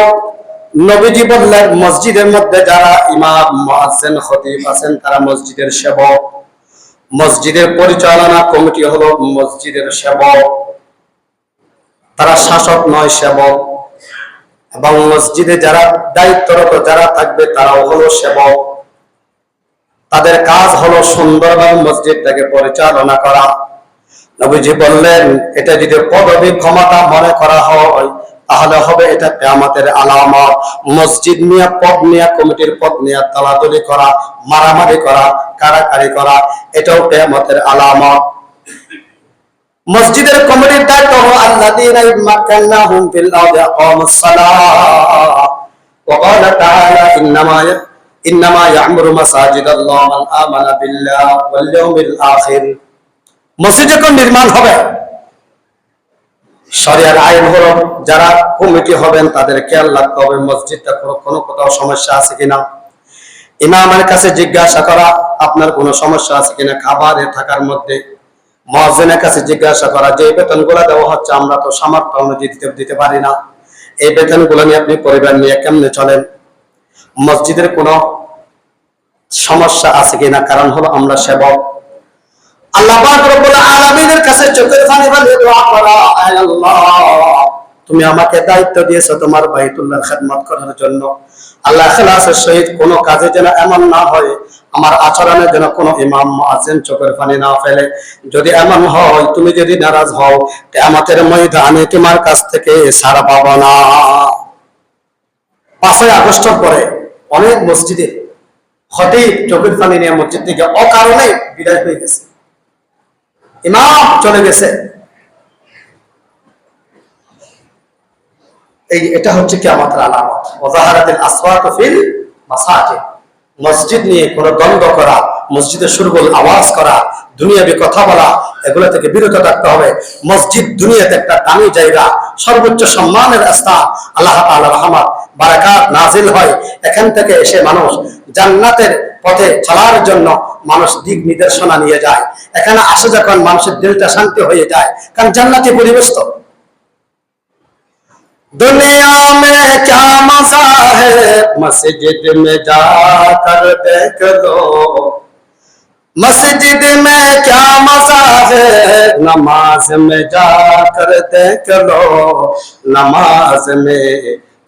নবীজি বললেন মসজিদের মধ্যে যারা ইমাম, মুয়াজ্জিন, খতিব আছেন তারা মসজিদের সেবক, মসজিদের পরিচালনা কমিটি হলো মসজিদের সেবক, তারা শাসক নয়, সেবক। এবং মসজিদে যারা দায়িত্বরত যারা থাকবে তারাও হলো সেবক, তাদের কাজ হলো সুন্দরভাবে মসজিদটাকে পরিচালনা করা। নবীজি বললেন এটা যদি পদবি ক্ষমতা মনে করা হয় তাহলে হবে এটা কিয়ামতের আলামত। মসজিদ নিয়ে, পদ নিয়ে, কমিটির পদ নিয়ে তালাতুলি করা, মারামারি করা, কাড়াকাড়ি করা, এটাও কিয়ামতের আলামত। মসজিদের কমিটির দায়িত্ব হলো আল্লাযীনা মাক্কান্নাহুম ফিল আরদি আকামুস সালাহ ওয়া ক্বালা তাআলা ইন্নামা ইয়া'মুরু মাসাজিদাল্লাহ মান আমানা বিল্লাহি ওয়াল ইয়াউমিল আখির। মসজিদ যখন নির্মাণ হবে, শরিয়ার আইন হলো যারা কমিটি হবেন তাদের খেয়াল রাখতে হবে মসজিদটা কোনো কোথাও সমস্যা আছে কিনা। ইমামের কাছে জিজ্ঞাসা করা আপনার কোনো সমস্যা আছে কিনা খাবারে থাকার মধ্যে। মুয়াজ্জিনের কাছে জিজ্ঞাসা করা যে বেতনগুলো দেওয়া হচ্ছে আমরা তো সামর্থ্য অনুযায়ী দিতে পারি না, এই বেতনগুলো নিয়ে আপনি পরিবার নিয়ে কেমনে চলেন। মসজিদের কোনো সমস্যা আছে কিনা, কারণ হলো আমরা সেবক। আল্লাহ পাক রব্বুল আলামিনের কাছে চোখের পানি ফেলে দোয়া করা, আয় আল্লাহ তুমি আমাকে দায়িত্ব দিয়েছো তোমার বাইতুল্লাহর খেদমত করার জন্য। আল্লাহ ইখলাসের সহিত কোনো কাজে যেন এমন না হয়, আমার আচরণের যেন কোনো ইমাম মুয়াজ্জিন চোখের পানি না ফেলে। যদি এমন হয়, তুমি যদি নারাজ হও, কিয়ামতের ময়দানে তোমার কাছ থেকে ছাড় পাবো না। 5ই আগস্টের পরে অনেক মসজিদে খতিব চোখের পানি নিয়ে মসজিদ থেকে অকারণে বিদায় হয়ে গেছে, ইমাম চলে গেছে। এটা হচ্ছে কিয়ামতের আলামত। ওয়াজাহারাতিল আসওয়াতু ফিল মাসাজিদ। মসজিদ নিয়ে কোনো দ্বন্দ্ব করা, মসজিদে সুরগুল আওয়াজ করা, দুনিয়াবি কথা বলা, এগুলো থেকে বিরত থাকতে হবে। মসজিদ দুনিয়াতে একটা দামি জায়গা, সর্বোচ্চ সম্মানের স্থান। আল্লাহ তাআলার রহমত বারাকাত নাজিল হয় এখান থেকে। এসে মানুষ জান্নাতের পথে চলার জন্য মানুষ দিক নির্দেশনা নিয়ে যায়। এখানে আসে যখন মানুষের দিলটা শান্তি হয়ে যায়, কারণ জান্নাতি পরিবেশ তো। दुनिया में क्या मजा है मस्जिद में जाकर देख लो, मस्जिद में क्या मजा है नमाज में जाकर देख लो, नमाज में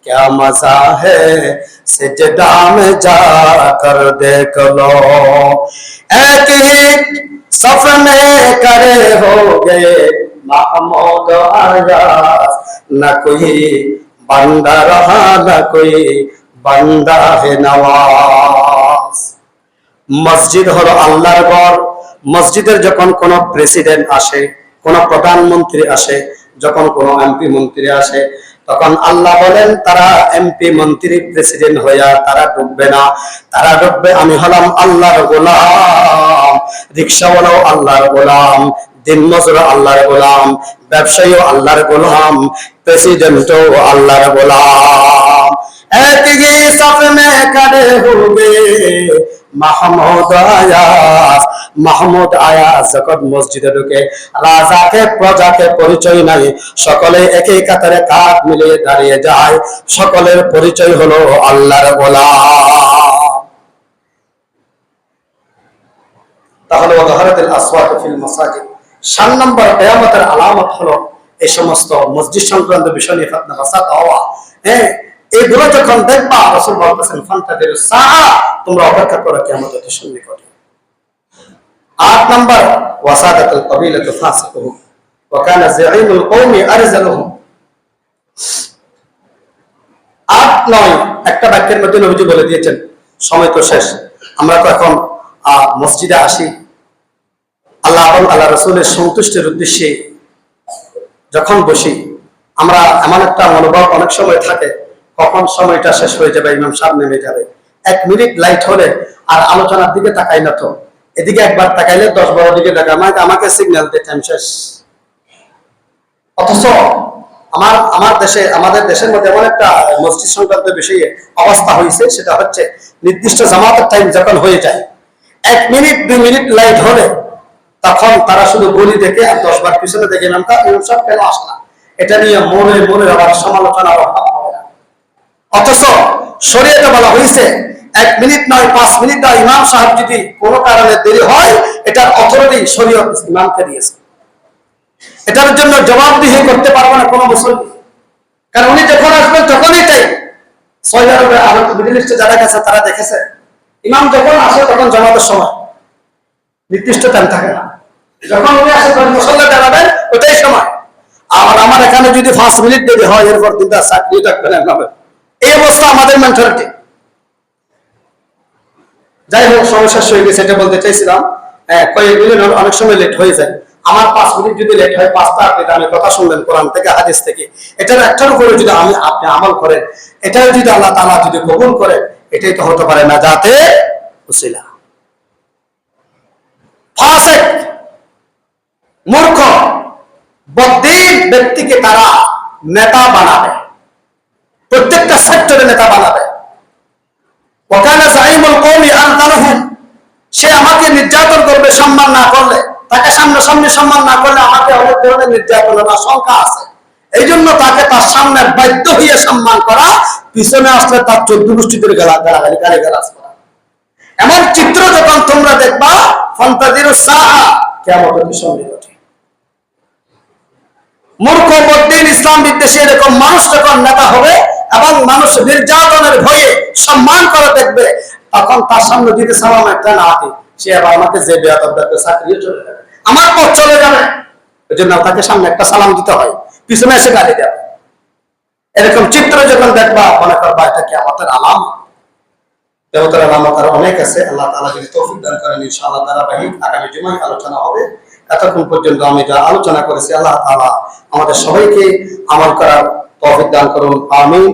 क्या मजा है सिजदा में जाकर देख लो। एक ही सफ में खड़े हो गए महमूद आयास, न कोई बंदा रहा न कोई बंदा है नवाज। মসজিদ হলো আল্লাহর ঘর। মসজিদের যখন কোন প্রেসিডেন্ট আসে, কোন প্রধানমন্ত্রী আসে, যখন কোন এমপি মন্ত্রী আসে, তখন আল্লাহ বলেন তারা এমপি মন্ত্রী প্রেসিডেন্ট হইয়া তারা ঢুকবে না, তারা ঢুকবে আমি হলাম আল্লাহর গোলাম। রিকশাওয়ালাও আল্লাহর গোলাম, দিন মজুর আল্লাহর গোলাম, ব্যবসায়ীও আল্লাহর গোলাম, প্রেসিডেন্টও আল্লাহর গোলাম। এক হি সাফ মে খড়ে হোগে মাহমুদ আয়াস। মাহমুদ আয়াস যখন মসজিদে ঢুকে, রাজাকে প্রজাকে পরিচয় নাই, সকলে একই কাতারে কাঁধ মিলিয়ে দাঁড়িয়ে যায়, সকলের পরিচয় হলো আল্লাহর গোলাম। তাহলে ওয়াজাহারাতিল আসওয়াতু ফিল মাসাজিদ। 7 নম্বর কিয়ামতের আলামত হলো এই সমস্ত মসজিদ সংক্রান্ত বিষয় নিয়ে ফতনা ফাসাদ হওয়া। এইগুলো যখন দেখবা, রাসূল বলেছেন ফান্তাদিরু সাআ, তোমরা অপেক্ষা করো কিয়ামতের সন্নিকটে। 8 নম্বর ওয়াসাদাতুল কবিলাতু ফাসিকুহু ওয়া কানা যাঈমুল কওমি আরজালুহুম। 8-9 একটা বাক্যের মধ্যে নবীজি বলে দিয়েছেন। সময় তো শেষ, আমরা তো এখন মসজিদে আসি আল্লাহ এবং আল্লাহ রাসূলের সন্তুষ্টির উদ্দেশ্যে। যখন বসি আমরা এমন একটা মনোভাব অনেক সময় থাকে, কখন সময়টা শেষ হয়ে যাবে, ইমাম সাহেব নেমে যাবে। 1 মিনিট লাইট হলে আর আলোচনার দিকে তাকাই না তো, এদিকে একবার তাকাইলে 10-12 দিকে তাকায়, আমাকে সিগন্যাল দিয়ে টাইম শেষ। অথচ আমাদের দেশের মধ্যে এমন একটা মসজিদ সংক্রান্ত বিষয়ে অবস্থা হয়েছে, সেটা হচ্ছে নির্দিষ্ট জামাতের টাইম যখন হয়ে যায়, 1 মিনিট 2 মিনিট লাইট হলে তখন তারা শুধু গলি দেখে আর 10 বার পিছনে দেখে ইমাম সাহেব কেন আসলা, এটা নিয়ে মনে আবার সমালোচনা হবে না। অথচ শরীয়তে বলা হয়েছে 1 মিনিট নয় 5 মিনিট নয়, ইমাম সাহেব যদি কোনো কারণে দেরি হয়, এটার অথরিটি শরীয়ত ইমামকে দিয়েছে। এটার জন্য জবাবদিহি করতে পারবে না কোনো মুসল্লি, কারণ উনি যখন আসবেন তখনই টাইম। সৌদি আরবে আর মিডল ইস্টে যারা গেছে তারা দেখেছে, ইমাম যখন আসে তখন জামাতের সময়, নির্দিষ্ট টাইম থাকে না। যখন উনি আসে তখন মুসল্লি দাঁড়াবেন, ওটাই সময়। আর আমার এখানে যদি 5 মিনিট দেরি হয়, এরপর কিন্তু চাকরি থাকবে না। এই অবস্থা আমাদের মেন্টালিটি। যাই হোক, সমস্যা হয়ে গেছে, এটা বলতে চাইছিলাম। কয়েক মিনিট অনেক সময় লেট হয়ে যায়। আমার 5 মিনিট যদি লেট হয়, 5টা আপনি আমি কথা শুনলেন কোরআন থেকে হাদিস থেকে, এটার একটার উপরে যদি আপনি আমল করেন, এটাও যদি আল্লাহ তাআলা যদি কবুল করে, এটাই তো হতে পারে নাজাতে উসিলা। ফাসিক, মূর্খ, বদ্দিন ব্যক্তিকে তারা নেতা বানাবে, প্রত্যেকটা সেক্টরে নেতা বানাবে। ওয়াকানা যাইমুল কওমি আনতারহুম, সে আমাকে নির্যাতন করবে সম্মান না করলে, তাকে সামনাসামনি সম্মান না করলে আমাকে অনেক ধরনের নির্যাতনের আশঙ্কা আছে। এই জন্য তাকে তার সামনে বাধ্য হয়ে সম্মান করা, পিছনে আসলে তার 14 গোষ্ঠীদের গালাগালি গালিগালাজ করা। এমন চিত্র যখন তোমরা দেখবা, ফান্তাজিরুস সাআ, কিয়ামতের সন্নিকটে। মূর্খ বদ্দিন ইসলাম বিদ্বেষী এরকম মানুষ যখন নেতা হবে এবং মানুষ নির্যাতনের ভয়ে সম্মান করে দেখবে, তখন তার সামনে যদি সালাম একটা না দিই, সে আবার আমাকে যে বেয়াদব দেখবে চাকরিও চলে যাবে, আমার পথ চলে যাবে। ওই জন্য তাকে সামনে একটা সালাম দিতে হয়, পিছনে এসে গালি দেবে। এরকম চিত্র যখন দেখবা, মনে করবা এটা কি আমাদের আলাম। দেবতার আলামত আরো অনেক আছে। আল্লাহ তাআলা যদি তৌফিক দান করেন, ইনশাআল্লাহ ধারাবাহিক আগামী জুমায় আলোচনা হবে। এতক্ষণ পর্যন্ত আমি যা আলোচনা করেছি, আল্লাহ তাআলা আমাদের সবাইকে আমল করার তৌফিক দান করুন। আমিন।